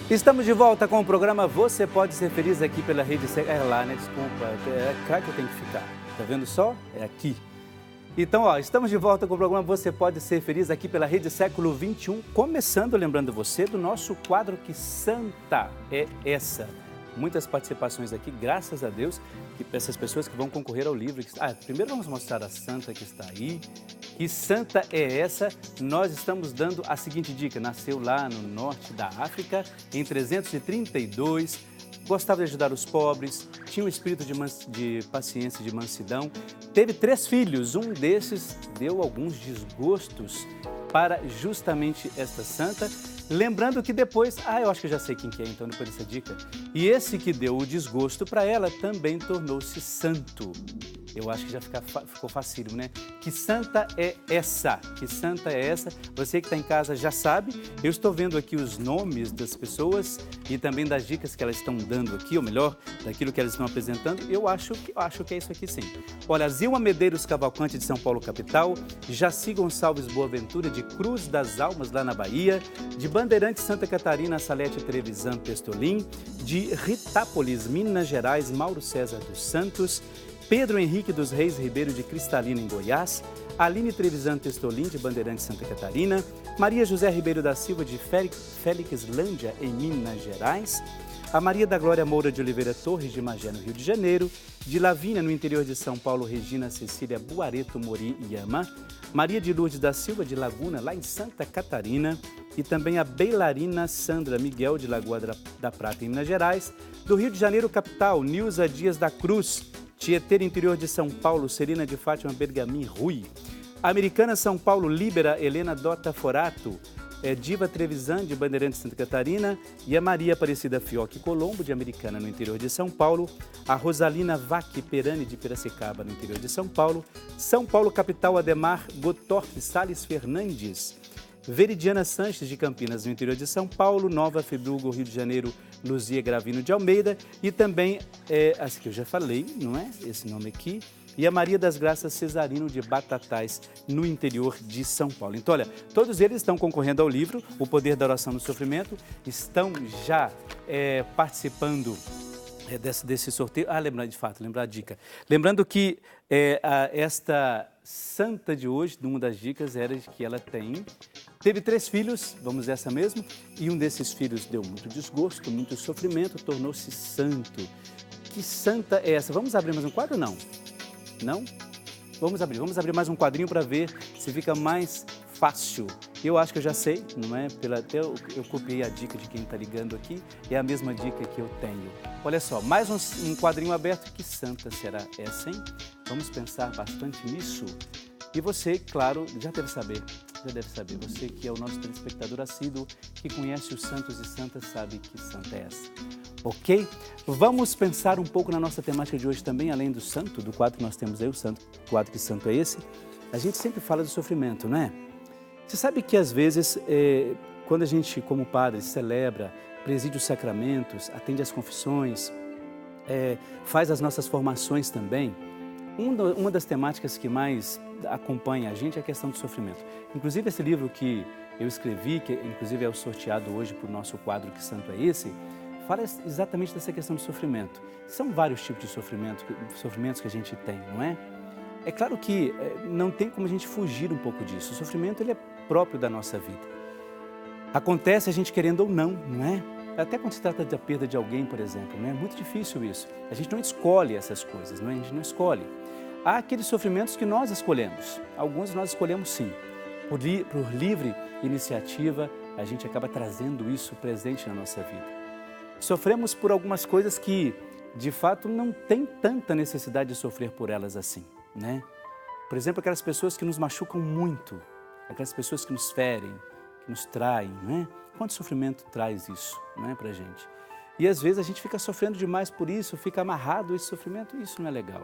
Estamos de volta com o programa Você Pode Ser Feliz aqui pela Rede Século. É lá, né? Desculpa, é cá que eu tenho que ficar. Tá vendo só? É aqui. Então, ó, estamos de volta com o programa Você Pode Ser Feliz aqui pela Rede Século XXI. Começando, lembrando você do nosso quadro Que Santa é Essa? Muitas participações aqui, graças a Deus, e para essas pessoas que vão concorrer ao livro. Primeiro vamos mostrar a santa que está aí. Que santa é essa? Nós estamos dando a seguinte dica. Nasceu lá no norte da África, em 332, gostava de ajudar os pobres, tinha um espírito de paciência e de mansidão. Teve 3 filhos, um desses deu alguns desgostos para justamente esta santa. Lembrando que depois, eu acho que eu já sei quem que é, então, depois dessa dica. E esse que deu o desgosto para ela também tornou-se santo. Eu acho que já ficou facílimo, né? Que santa é essa? Que santa é essa? Você que está em casa já sabe. Eu estou vendo aqui os nomes das pessoas e também das dicas que elas estão dando aqui, ou melhor, daquilo que elas estão apresentando. Eu acho que é isso aqui sim. Olha, Zilma Medeiros Cavalcante de São Paulo, capital. Jaci Gonçalves Boaventura de Cruz das Almas, lá na Bahia. De Bandeirantes, Santa Catarina, Salete Trevisan Pestolin. De Ritápolis, Minas Gerais, Mauro César dos Santos. Pedro Henrique dos Reis Ribeiro de Cristalina, em Goiás, Aline Trevisan Testolin, de Bandeirantes, Santa Catarina, Maria José Ribeiro da Silva, de Félixlândia, em Minas Gerais, a Maria da Glória Moura de Oliveira Torres, de Magé, no Rio de Janeiro, de Lavínia, no interior de São Paulo, Regina Cecília Buareto Mori Yama, Maria de Lourdes da Silva, de Laguna, lá em Santa Catarina, e também a Beilarina Sandra Miguel, de Lagoa da Prata, em Minas Gerais, do Rio de Janeiro, capital, Nilza Dias da Cruz, Tietê, interior de São Paulo, Serena de Fátima Bergamin Rui. Americana, São Paulo, Líbera, Helena Dota Forato. Diva Trevisan, de Bandeirantes, Santa Catarina. E a Maria Aparecida Fioque Colombo, de Americana, no interior de São Paulo. A Rosalina Vaque Perani, de Piracicaba, no interior de São Paulo. São Paulo, capital, Ademar Gotorp Salles Fernandes. Veridiana Sanches, de Campinas, no interior de São Paulo. Nova Friburgo, Rio de Janeiro, Luzia Gravino de Almeida. E também, essa que eu já falei, não é? Esse nome aqui. E a Maria das Graças Cesarino, de Batatais, no interior de São Paulo. Então, olha, todos eles estão concorrendo ao livro O Poder da Oração no Sofrimento. Estão já participando desse sorteio. Lembrar a dica. Lembrando que esta santa de hoje, uma das dicas era de que ela teve 3 filhos, vamos essa mesmo, e um desses filhos deu muito desgosto, muito sofrimento, tornou-se santo. Que santa é essa? Vamos abrir mais um quadro ou não? Não? Vamos abrir mais um quadrinho para ver se fica mais fácil. Eu acho que eu já sei, não é? Eu copiei a dica de quem está ligando aqui, é a mesma dica que eu tenho. Olha só, mais um quadrinho aberto. Que santa será essa, hein? Vamos pensar bastante nisso. E você, claro, já deve saber. Você que é o nosso telespectador assíduo, que conhece os santos e santas, sabe que santa é essa. Ok? Vamos pensar um pouco na nossa temática de hoje também, além do santo, do quadro que nós temos aí, o quadro Que Santo é Esse? A gente sempre fala do sofrimento, não é? Você sabe que às vezes, quando a gente, como padre, celebra, preside os sacramentos, atende às confissões, faz as nossas formações também, uma das temáticas que mais acompanha a gente é a questão do sofrimento. Inclusive esse livro que eu escrevi, que inclusive é o sorteado hoje para o nosso quadro Que Santo é Esse?, fala exatamente dessa questão do sofrimento. São vários tipos de sofrimentos que a gente tem, não é? É claro que não tem como a gente fugir um pouco disso. O sofrimento ele é próprio da nossa vida. Acontece a gente querendo ou não, não é? Até quando se trata da perda de alguém, por exemplo, né? É muito difícil isso. A gente não escolhe essas coisas, não é? A gente não escolhe. Há aqueles sofrimentos que nós escolhemos. Alguns nós escolhemos sim. Por livre iniciativa, a gente acaba trazendo isso presente na nossa vida. Sofremos por algumas coisas que, de fato, não tem tanta necessidade de sofrer por elas assim, né? Por exemplo, aquelas pessoas que nos machucam muito, aquelas pessoas que nos ferem, que nos traem, né? Quanto sofrimento traz isso, né, pra gente? E às vezes a gente fica sofrendo demais por isso, fica amarrado a esse sofrimento, e isso não é legal.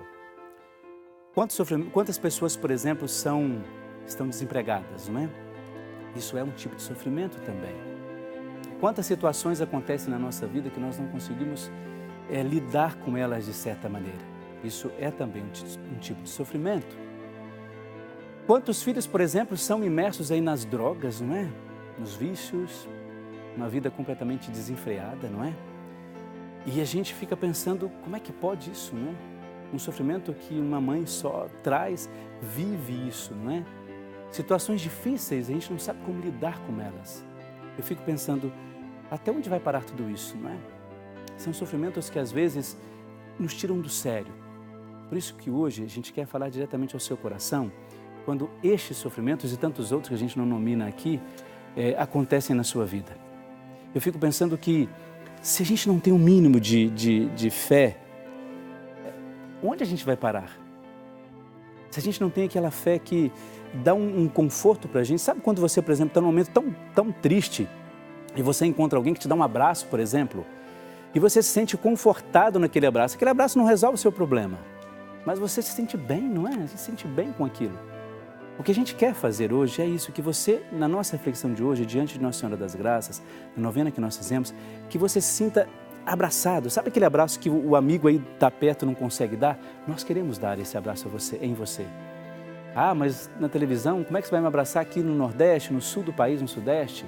Quantas pessoas, por exemplo, estão desempregadas, não é? Isso é um tipo de sofrimento também. Quantas situações acontecem na nossa vida que nós não conseguimos lidar com elas de certa maneira. Isso é também um tipo de sofrimento. Quantos filhos, por exemplo, são imersos aí nas drogas, não é? Nos vícios. uma vida completamente desenfreada, não é? E a gente fica pensando, como é que pode isso, não é? Um sofrimento que uma mãe só traz, vive isso, não é? Situações difíceis, a gente não sabe como lidar com elas. Eu fico pensando, até onde vai parar tudo isso, não é? São sofrimentos que às vezes nos tiram do sério. Por isso que hoje a gente quer falar diretamente ao seu coração, quando estes sofrimentos e tantos outros que a gente não nomina aqui, acontecem na sua vida. Eu fico pensando que se a gente não tem um mínimo de fé, onde a gente vai parar? Se a gente não tem aquela fé que dá um conforto para a gente, sabe quando você, por exemplo, está num momento tão triste e você encontra alguém que te dá um abraço, por exemplo, e você se sente confortado naquele abraço. Aquele abraço não resolve o seu problema, mas você se sente bem, não é? Você se sente bem com aquilo. O que a gente quer fazer hoje é isso, que você, na nossa reflexão de hoje, diante de Nossa Senhora das Graças, na novena que nós fizemos, que você se sinta abraçado. Sabe aquele abraço que o amigo aí está perto e não consegue dar? Nós queremos dar esse abraço em você. Ah, mas na televisão, como é que você vai me abraçar aqui no Nordeste, no Sul do país, no Sudeste?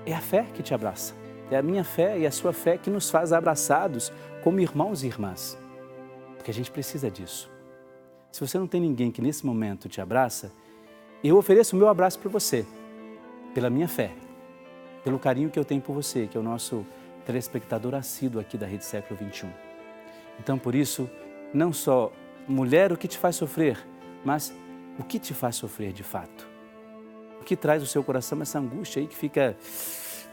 É a fé que te abraça. É a minha fé e a sua fé que nos faz abraçados como irmãos e irmãs. Porque a gente precisa disso. Se você não tem ninguém que nesse momento te abraça, eu ofereço o meu abraço para você, pela minha fé, pelo carinho que eu tenho por você, que é o nosso telespectador assíduo aqui da Rede Século XXI. Então, por isso, não só mulher o que te faz sofrer, mas o que te faz sofrer de fato. O que traz ao seu coração essa angústia aí que fica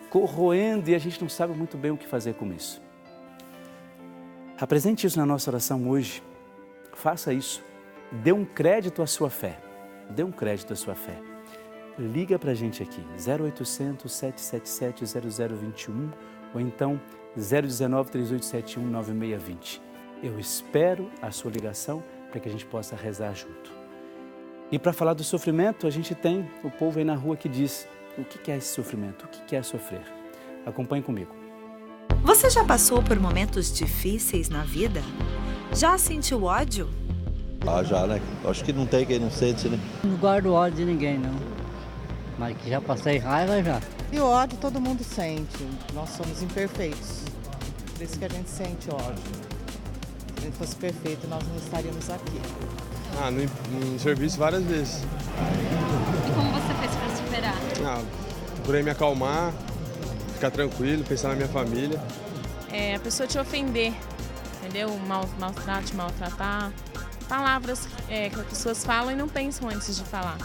corroendo e a gente não sabe muito bem o que fazer com isso. Apresente isso na nossa oração hoje, faça isso. Dê um crédito à sua fé. Dê um crédito à sua fé. Liga para a gente aqui, 0800 777 0021 ou então 019 3871 9620. Eu espero a sua ligação para que a gente possa rezar junto. E para falar do sofrimento, a gente tem o povo aí na rua que diz, o que é esse sofrimento? O que é sofrer? Acompanhe comigo. Você já passou por momentos difíceis na vida? Já sentiu ódio? Ah, já, né? Acho que não tem quem não sente, né? Não guardo ódio de ninguém, não. Mas que já passei raiva, já. E o ódio todo mundo sente. Nós somos imperfeitos. Por isso que a gente sente ódio. Se a gente fosse perfeito, nós não estaríamos aqui. No serviço várias vezes. E como você fez para superar? Procurei me acalmar, ficar tranquilo, pensar na minha família. A pessoa te ofender, entendeu? Maltrato, maltratar. Palavras que as pessoas falam e não pensam antes de falar.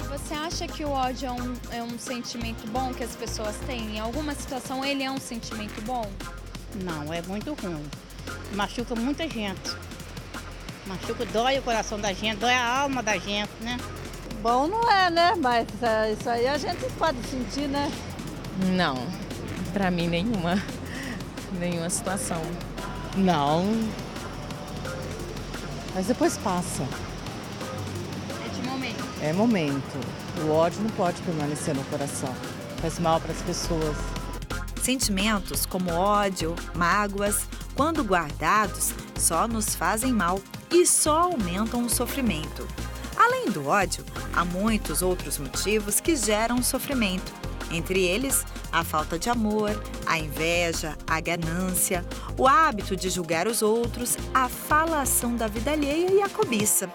Você acha que o ódio é um sentimento bom que as pessoas têm? Em alguma situação ele é um sentimento bom? Não, é muito ruim. Machuca muita gente. Machuca, dói o coração da gente, dói a alma da gente, né? Bom não é, né? Mas isso aí a gente pode sentir, né? Não, para mim nenhuma situação. Não. Mas depois passa. É de momento. É momento. O ódio não pode permanecer no coração. Faz mal para as pessoas. Sentimentos como ódio, mágoas, quando guardados, só nos fazem mal e só aumentam o sofrimento. Além do ódio, há muitos outros motivos que geram sofrimento. Entre eles, a falta de amor, a inveja, a ganância, o hábito de julgar os outros, a falação da vida alheia e a cobiça.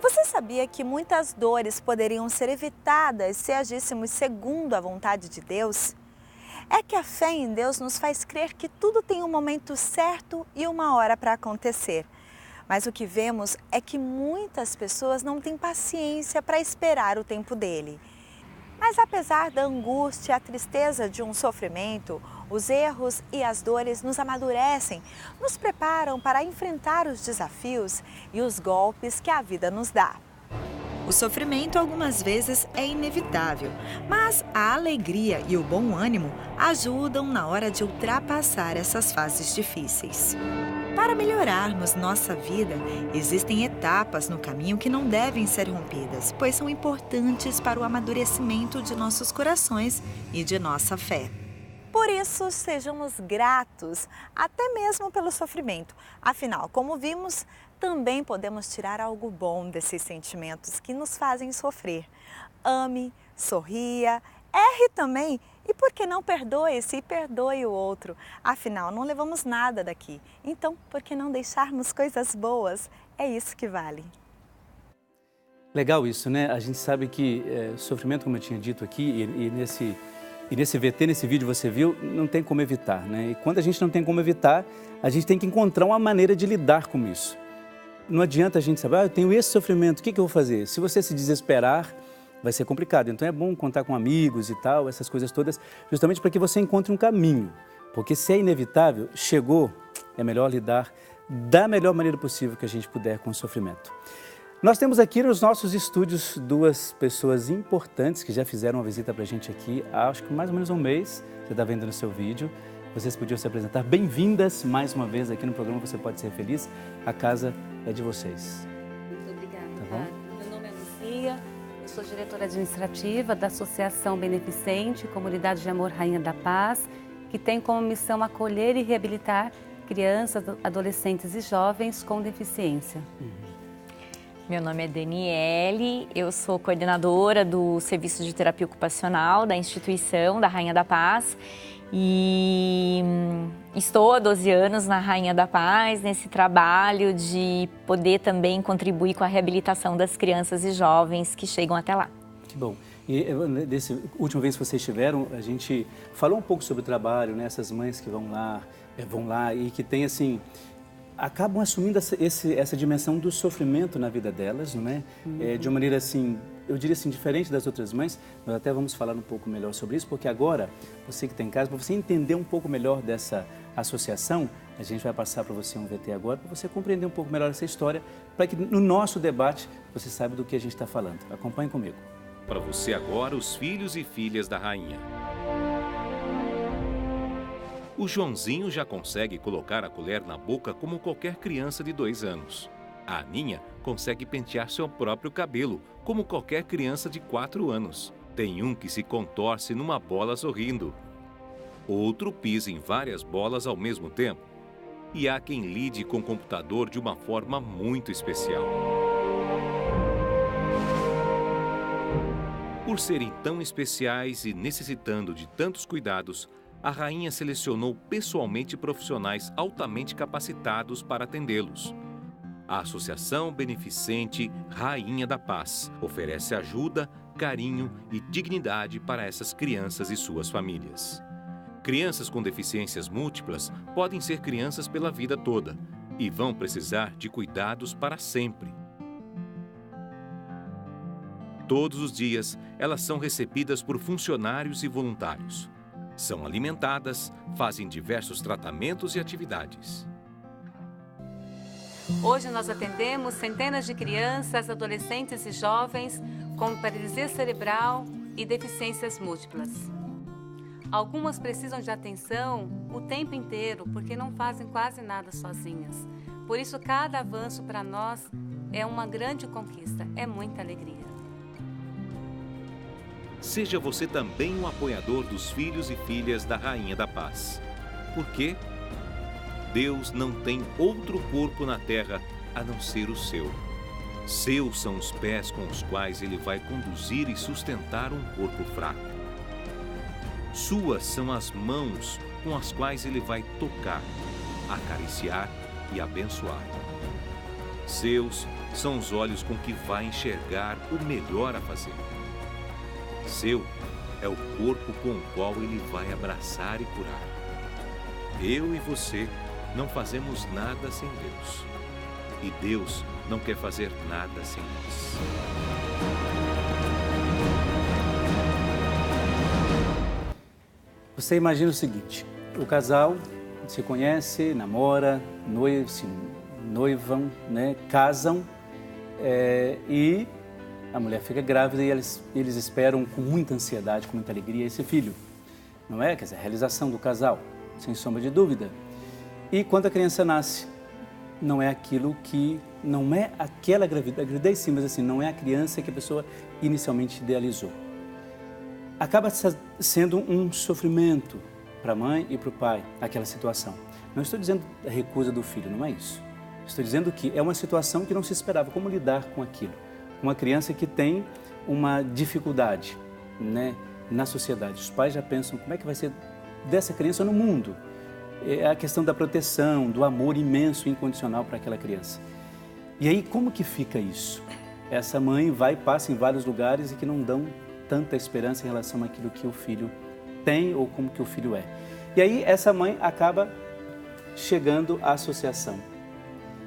Você sabia que muitas dores poderiam ser evitadas se agíssemos segundo a vontade de Deus? É que a fé em Deus nos faz crer que tudo tem um momento certo e uma hora para acontecer. Mas o que vemos é que muitas pessoas não têm paciência para esperar o tempo dele. Mas apesar da angústia e a tristeza de um sofrimento, os erros e as dores nos amadurecem, nos preparam para enfrentar os desafios e os golpes que a vida nos dá. O sofrimento algumas vezes é inevitável, mas a alegria e o bom ânimo ajudam na hora de ultrapassar essas fases difíceis. Para melhorarmos nossa vida, existem etapas no caminho que não devem ser rompidas, pois são importantes para o amadurecimento de nossos corações e de nossa fé. Por isso, sejamos gratos, até mesmo pelo sofrimento. Afinal, como vimos, também podemos tirar algo bom desses sentimentos que nos fazem sofrer. Ame, sorria, Erre também e por que não perdoe-se e perdoe o outro? Afinal, não levamos nada daqui. Então, por que não deixarmos coisas boas? É isso que vale. Legal isso, né? A gente sabe que sofrimento, como eu tinha dito aqui, e nesse VT, nesse vídeo você viu, não tem como evitar, né? E quando a gente não tem como evitar, a gente tem que encontrar uma maneira de lidar com isso. Não adianta a gente saber, eu tenho esse sofrimento, o que eu vou fazer? Se você se desesperar, vai ser complicado. Então é bom contar com amigos e tal, essas coisas todas, justamente para que você encontre um caminho. Porque se é inevitável, chegou, é melhor lidar da melhor maneira possível que a gente puder com o sofrimento. Nós temos aqui nos nossos estúdios duas pessoas importantes que já fizeram uma visita para a gente aqui há, acho que mais ou menos um mês. Você está vendo no seu vídeo. Vocês podiam se apresentar. Bem-vindas mais uma vez aqui no programa Você Pode Ser Feliz. A casa é de vocês. Muito obrigada. Tá bom? Meu nome é Lucia, eu sou diretora administrativa da Associação Beneficente Comunidade de Amor Rainha da Paz, que tem como missão acolher e reabilitar crianças, adolescentes e jovens com deficiência. Meu nome é Daniele, eu sou coordenadora do Serviço de Terapia Ocupacional da instituição da Rainha da Paz e estou há 12 anos na Rainha da Paz, nesse trabalho de poder também contribuir com a reabilitação das crianças e jovens que chegam até lá. Que bom. E dessa última vez que vocês estiveram, a gente falou um pouco sobre o trabalho, né? Essas mães que vão lá e que tem assim... acabam assumindo essa dimensão do sofrimento na vida delas, não é? De uma maneira assim, eu diria assim, diferente das outras mães. Nós até vamos falar um pouco melhor sobre isso, porque agora, você que está em casa, para você entender um pouco melhor dessa associação, a gente vai passar para você um VT agora, para você compreender um pouco melhor essa história, para que no nosso debate você saiba do que a gente está falando. Acompanhe comigo. Para você agora, os filhos e filhas da rainha. O Joãozinho já consegue colocar a colher na boca como qualquer criança de 2 anos. A Aninha consegue pentear seu próprio cabelo, como qualquer criança de 4 anos. Tem um que se contorce numa bola sorrindo. Outro pisa em várias bolas ao mesmo tempo. E há quem lide com o computador de uma forma muito especial. Por serem tão especiais e necessitando de tantos cuidados, a rainha selecionou pessoalmente profissionais altamente capacitados para atendê-los. A Associação Beneficente Rainha da Paz oferece ajuda, carinho e dignidade para essas crianças e suas famílias. Crianças com deficiências múltiplas podem ser crianças pela vida toda e vão precisar de cuidados para sempre. Todos os dias, elas são recebidas por funcionários e voluntários. São alimentadas, fazem diversos tratamentos e atividades. Hoje nós atendemos centenas de crianças, adolescentes e jovens com paralisia cerebral e deficiências múltiplas. Algumas precisam de atenção o tempo inteiro porque não fazem quase nada sozinhas. Por isso, cada avanço para nós é uma grande conquista, é muita alegria. Seja você também um apoiador dos filhos e filhas da Rainha da Paz. Por quê? Deus não tem outro corpo na terra a não ser o seu. Seus são os pés com os quais Ele vai conduzir e sustentar um corpo fraco. Suas são as mãos com as quais Ele vai tocar, acariciar e abençoar. Seus são os olhos com que vai enxergar o melhor a fazer. Seu é o corpo com o qual Ele vai abraçar e curar. Eu e você não fazemos nada sem Deus. E Deus não quer fazer nada sem nós. Você imagina o seguinte, o casal se conhece, namora, se noivam, né, casam e a mulher fica grávida e eles esperam com muita ansiedade, com muita alegria esse filho. Não é? Quer dizer, a realização do casal, sem sombra de dúvida. E quando a criança nasce, não é aquilo que... não é aquela gravidez sim, mas assim, não é a criança que a pessoa inicialmente idealizou. Acaba sendo um sofrimento para a mãe e para o pai, aquela situação. Não estou dizendo a recusa do filho, não é isso. Estou dizendo que é uma situação que não se esperava, como lidar com aquilo. Uma criança que tem uma dificuldade, né? na sociedade. Os pais já pensam como é que vai ser dessa criança no mundo. É a questão da proteção, do amor imenso e incondicional para aquela criança. E aí, como que fica isso? Essa mãe passa em vários lugares e que não dão tanta esperança em relação àquilo que o filho tem ou como que o filho é. E aí, essa mãe acaba chegando à associação.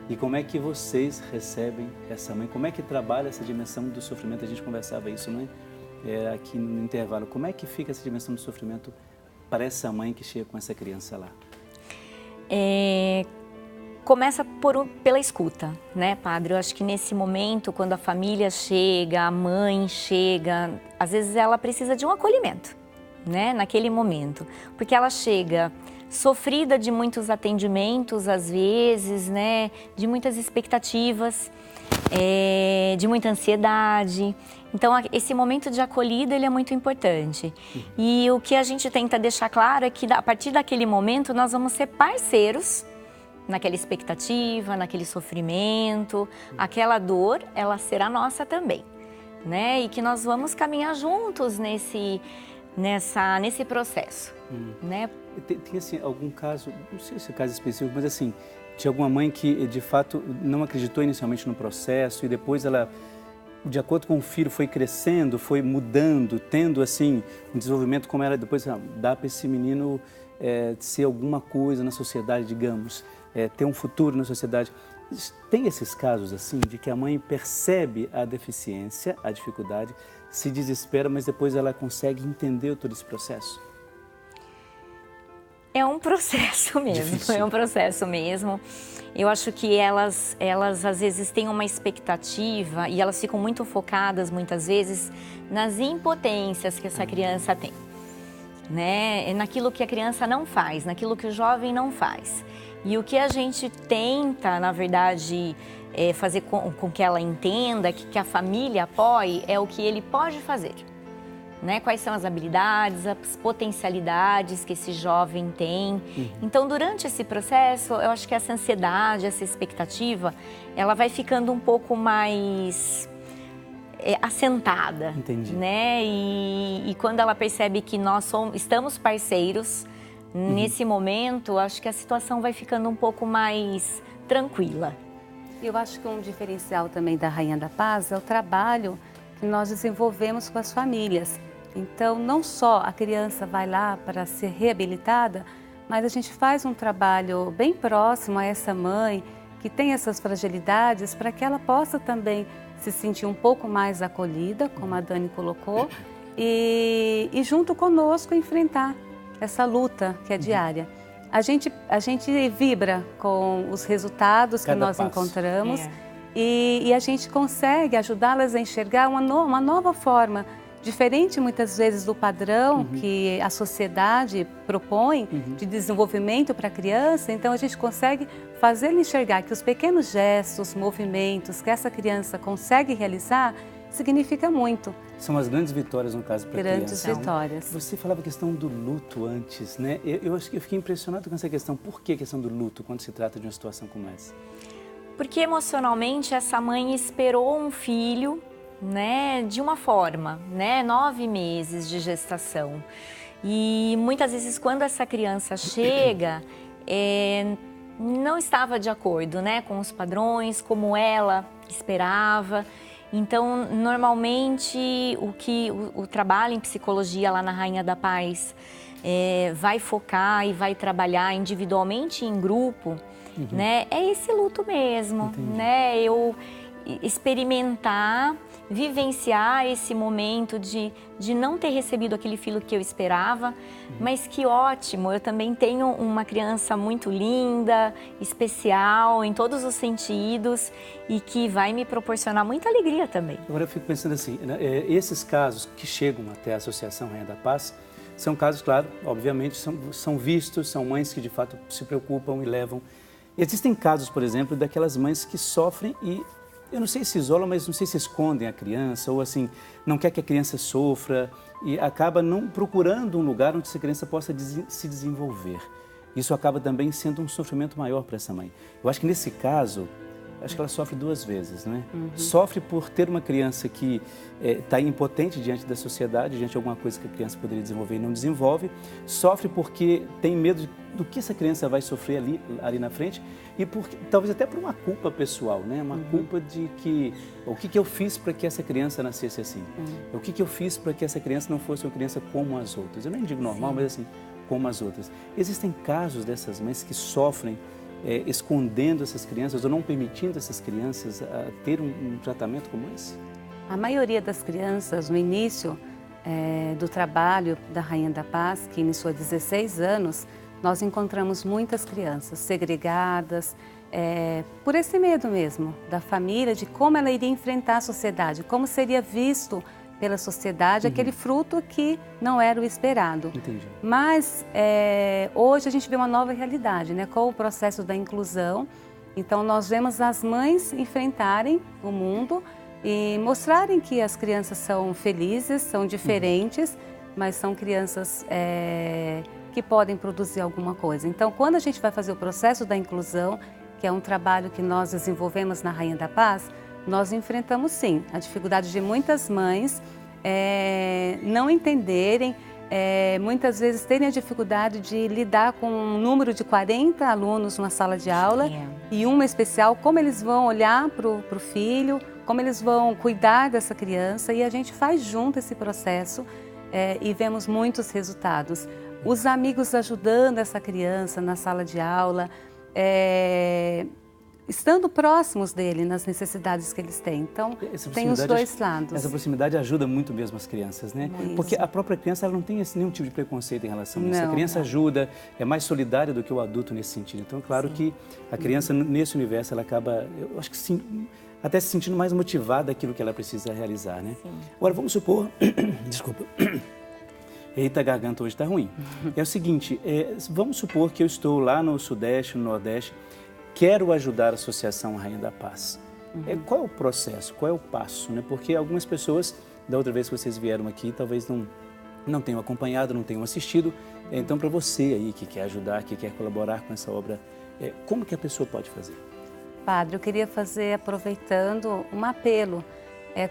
E como é que vocês recebem essa mãe? Como é que trabalha essa dimensão do sofrimento? A gente conversava isso, não é? Aqui no intervalo. Como é que fica essa dimensão do sofrimento para essa mãe que chega com essa criança lá? Começa pela escuta, né, padre? Eu acho que nesse momento, quando a família chega, a mãe chega, às vezes ela precisa de um acolhimento, né, naquele momento. Porque ela chega sofrida de muitos atendimentos, às vezes, né, de muitas expectativas, de muita ansiedade. Então, esse momento de acolhida, ele é muito importante. E o que a gente tenta deixar claro é que, a partir daquele momento, nós vamos ser parceiros naquela expectativa, naquele sofrimento. Aquela dor, ela será nossa também, né? E que nós vamos caminhar juntos nesse processo, né? Tem assim, algum caso, não sei se é caso específico, mas assim, de alguma mãe que, de fato, não acreditou inicialmente no processo e depois ela, de acordo com o filho, foi crescendo, foi mudando, tendo, assim, um desenvolvimento como ela depois dá para esse menino ser alguma coisa na sociedade, digamos, ter um futuro na sociedade. Tem esses casos, assim, de que a mãe percebe a deficiência, a dificuldade, se desespera, mas depois ela consegue entender todo esse processo? É um processo mesmo, difícil. É um processo mesmo. Eu acho que elas às vezes têm uma expectativa e elas ficam muito focadas, muitas vezes, nas impotências que essa criança tem, né? Naquilo que a criança não faz, naquilo que o jovem não faz. E o que a gente tenta, na verdade, fazer com que ela entenda, que a família apoie, é o que ele pode fazer. Né? Quais são as habilidades, as potencialidades que esse jovem tem. Então, durante esse processo, eu acho que essa ansiedade, essa expectativa, ela vai ficando um pouco mais assentada. Entendi. Né? E quando ela percebe que nós estamos parceiros, nesse momento, acho que a situação vai ficando um pouco mais tranquila. Eu acho que um diferencial também da Rainha da Paz é o trabalho que nós desenvolvemos com as famílias. Então, não só a criança vai lá para ser reabilitada, mas a gente faz um trabalho bem próximo a essa mãe que tem essas fragilidades para que ela possa também se sentir um pouco mais acolhida, como a Dani colocou, e junto conosco enfrentar essa luta que é diária. A gente vibra com os resultados que nós encontramos e a gente consegue ajudá-las a enxergar uma nova forma, diferente muitas vezes do padrão que a sociedade propõe de desenvolvimento para a criança. Então a gente consegue fazer-lhe enxergar que os pequenos gestos, movimentos que essa criança consegue realizar significa muito. São as grandes vitórias, no caso, para a criança. Grandes vitórias. Você falava a questão do luto antes, né? Eu acho que eu fiquei impressionado com essa questão. Por que a questão do luto quando se trata de uma situação como essa? Porque emocionalmente essa mãe esperou um filho, né, de uma forma, né, 9 meses de gestação. E muitas vezes quando essa criança chega, não estava de acordo, né, com os padrões, como ela esperava. Então, normalmente, o trabalho em psicologia lá na Rainha da Paz vai focar e vai trabalhar individualmente e em grupo, né? É esse luto mesmo, né? Eu experimentar, vivenciar esse momento de não ter recebido aquele filho que eu esperava, mas que ótimo, eu também tenho uma criança muito linda, especial em todos os sentidos e que vai me proporcionar muita alegria também. Agora eu fico pensando assim, né, esses casos que chegam até a Associação Rainha da Paz, são casos, claro, obviamente, são vistos, são mães que de fato se preocupam e levam. Existem casos, por exemplo, daquelas mães que sofrem e eu não sei se isolam, mas não sei se escondem a criança ou assim, não quer que a criança sofra e acaba não procurando um lugar onde essa criança possa se desenvolver. Isso acaba também sendo um sofrimento maior para essa mãe. Eu acho que nesse caso, acho que ela sofre duas vezes, né? Sofre por ter uma criança que está impotente diante da sociedade, diante de alguma coisa que a criança poderia desenvolver e não desenvolve. Sofre porque tem medo do que essa criança vai sofrer ali na frente e talvez até por uma culpa pessoal, né? Uma culpa de que o que eu fiz para que essa criança nascesse assim? O que eu fiz para que essa criança não fosse uma criança como as outras? Eu nem digo normal, mas assim, como as outras. Existem casos dessas mães que sofrem escondendo essas crianças ou não permitindo essas crianças ter um tratamento como esse? A maioria das crianças, no início do trabalho da Rainha da Paz, que iniciou há 16 anos, nós encontramos muitas crianças segregadas, por esse medo mesmo da família, de como ela iria enfrentar a sociedade, como seria visto pela sociedade aquele fruto que não era o esperado. Entendi. Mas hoje a gente vê uma nova realidade, né? Com o processo da inclusão. Então nós vemos as mães enfrentarem o mundo e mostrarem que as crianças são felizes, são diferentes, mas são crianças que podem produzir alguma coisa. Então quando a gente vai fazer o processo da inclusão, que é um trabalho que nós desenvolvemos na Rainha da Paz, nós enfrentamos sim a dificuldade de muitas mães não entenderem, muitas vezes terem a dificuldade de lidar com um número de 40 alunos numa sala de aula e uma especial, como eles vão olhar para o filho, como eles vão cuidar dessa criança, e a gente faz junto esse processo e vemos muitos resultados. Os amigos ajudando essa criança na sala de aula, estando próximos dele nas necessidades que eles têm. Então, tem os dois lados. Essa proximidade ajuda muito mesmo as crianças, né? Porque a própria criança ela não tem nenhum tipo de preconceito em relação a isso. A criança ajuda, é mais solidária do que o adulto nesse sentido. Então, claro que a criança, nesse universo, ela acaba, eu acho que sim, até se sentindo mais motivada daquilo que ela precisa realizar, né? Agora, vamos supor... Desculpa. Eita, a garganta hoje está ruim. É o seguinte, vamos supor que eu estou lá no Sudeste, no Nordeste, quero ajudar a Associação Rainha da Paz. Qual é o processo? Qual é o passo? Né? Porque algumas pessoas, da outra vez que vocês vieram aqui, talvez não tenham acompanhado, não tenham assistido. Então, para você aí que quer ajudar, que quer colaborar com essa obra, como que a pessoa pode fazer? Padre, eu queria fazer, aproveitando, um apelo.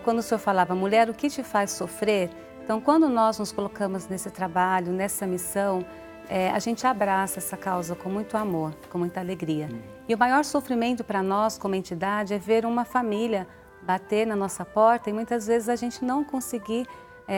Quando o senhor falava, mulher, o que te faz sofrer? Então, quando nós nos colocamos nesse trabalho, nessa missão, a gente abraça essa causa com muito amor, com muita alegria. E o maior sofrimento para nós, como entidade, é ver uma família bater na nossa porta e muitas vezes a gente não conseguir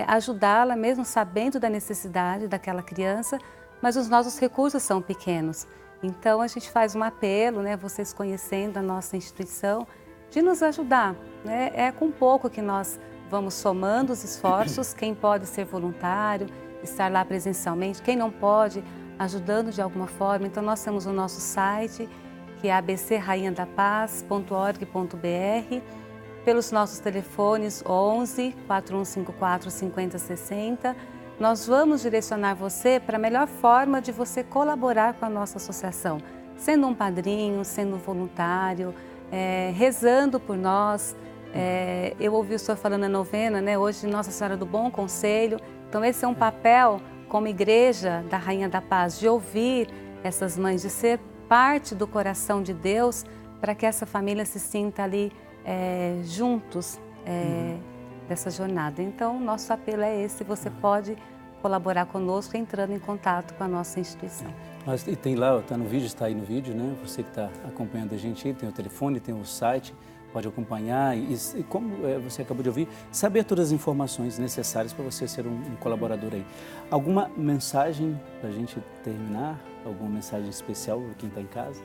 ajudá-la, mesmo sabendo da necessidade daquela criança, mas os nossos recursos são pequenos. Então, a gente faz um apelo, né, vocês conhecendo a nossa instituição, de nos ajudar. Né? É com pouco que nós vamos somando os esforços, quem pode ser voluntário, estar lá presencialmente, quem não pode, ajudando de alguma forma. Então, nós temos o nosso site, que é abcrainhadapaz.org.br, pelos nossos telefones 11 4154 5060. Nós vamos direcionar você para a melhor forma de você colaborar com a nossa associação, sendo um padrinho, sendo um voluntário, rezando por nós. Eu ouvi o senhor falando na novena, né? Hoje, Nossa Senhora do Bom Conselho. Então, esse é um papel, como igreja da Rainha da Paz, de ouvir essas mães, de ser parte do coração de Deus, para que essa família se sinta ali juntos dessa jornada. Então, nosso apelo é esse, você pode colaborar conosco entrando em contato com a nossa instituição. E tem lá, está no vídeo, está aí no vídeo, né? Você que está acompanhando a gente aí, tem o telefone, tem o site, pode acompanhar e como você acabou de ouvir, saber todas as informações necessárias para você ser um colaborador aí. Alguma mensagem para a gente terminar? Alguma mensagem especial para quem está em casa?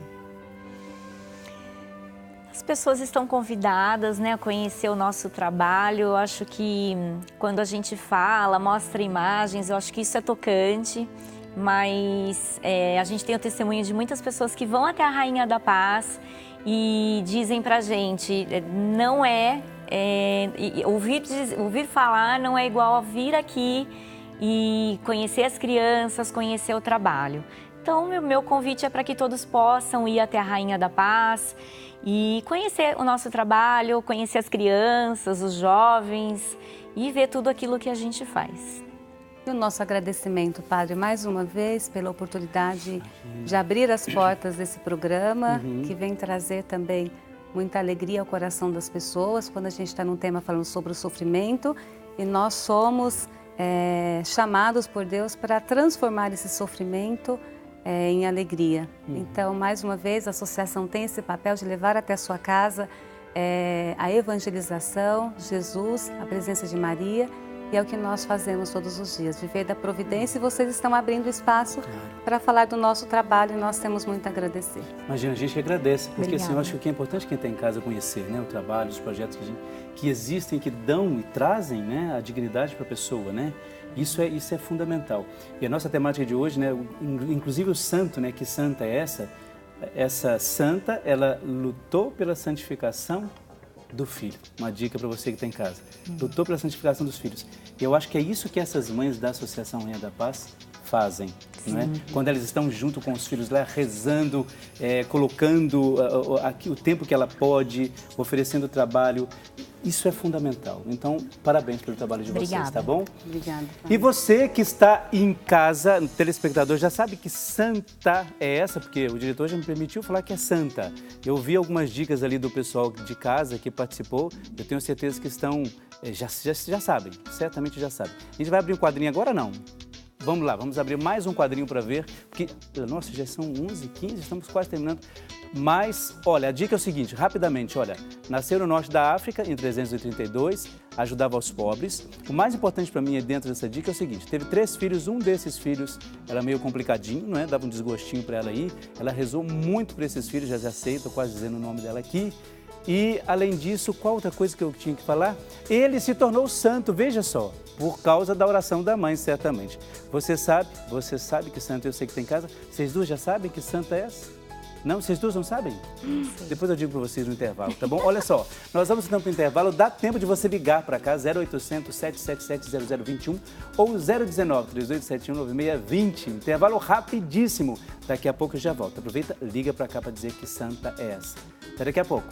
As pessoas estão convidadas, né, a conhecer o nosso trabalho. Eu acho que quando a gente fala, mostra imagens, eu acho que isso é tocante. Mas a gente tem o testemunho de muitas pessoas que vão até a Rainha da Paz e dizem pra gente, ouvir falar não é igual a vir aqui e conhecer as crianças, conhecer o trabalho. Então, meu convite é para que todos possam ir até a Rainha da Paz e conhecer o nosso trabalho, conhecer as crianças, os jovens e ver tudo aquilo que a gente faz. E o nosso agradecimento, Padre, mais uma vez, pela oportunidade de abrir as portas desse programa, que vem trazer também muita alegria ao coração das pessoas quando a gente está num tema falando sobre o sofrimento e nós somos chamados por Deus para transformar esse sofrimento em alegria. Então, mais uma vez, a associação tem esse papel de levar até a sua casa a evangelização, Jesus, a presença de Maria, e é o que nós fazemos todos os dias, viver da providência, e vocês estão abrindo espaço para falar do nosso trabalho e nós temos muito a agradecer. Imagina, a gente agradece, porque assim, eu Obrigada. acho que o que é importante quem está em casa conhecer, né, o trabalho, os projetos que existem, que dão e trazem, né, a dignidade para a pessoa, né? Isso é fundamental. E a nossa temática de hoje, né, inclusive o santo, né, que santa é essa? Essa santa, ela lutou pela santificação do filho. Uma dica para você que está em casa. Lutou pela santificação dos filhos. E eu acho que é isso que essas mães da Associação Rainha da Paz fazem. Não é? Quando elas estão junto com os filhos lá, rezando, colocando aqui o tempo que ela pode, oferecendo trabalho. Isso é fundamental. Então, parabéns pelo trabalho de vocês, tá bom? Obrigada. E você que está em casa, telespectador, já sabe que santa é essa? Porque o diretor já me permitiu falar que é santa. Eu vi algumas dicas ali do pessoal de casa que participou. Eu tenho certeza que estão, já sabem, certamente já sabem. A gente vai abrir um quadrinho agora, não? Vamos lá, vamos abrir mais um quadrinho para ver, porque, nossa, já são 11h15, estamos quase terminando. Mas, olha, a dica é o seguinte, rapidamente, olha, nasceu no norte da África, em 332, ajudava os pobres. O mais importante para mim dentro dessa dica é o seguinte, teve 3 filhos, um desses filhos era meio complicadinho, não é? Dava um desgostinho para ela aí, ela rezou muito para esses filhos, já sei, estou quase dizendo o nome dela aqui. E, além disso, qual outra coisa que eu tinha que falar? Ele se tornou santo, veja só, por causa da oração da mãe, certamente. Você sabe que santo eu sei que tem em casa? Vocês duas já sabem que santa é essa? Não? Vocês duas não sabem? Depois eu digo para vocês no intervalo, tá bom? Olha só, nós vamos então para o intervalo, dá tempo de você ligar para cá, 0800 777 0021 ou 019 3871 9620. Intervalo rapidíssimo, daqui a pouco eu já volto. Aproveita, liga para cá para dizer que santa é essa. Até daqui a pouco.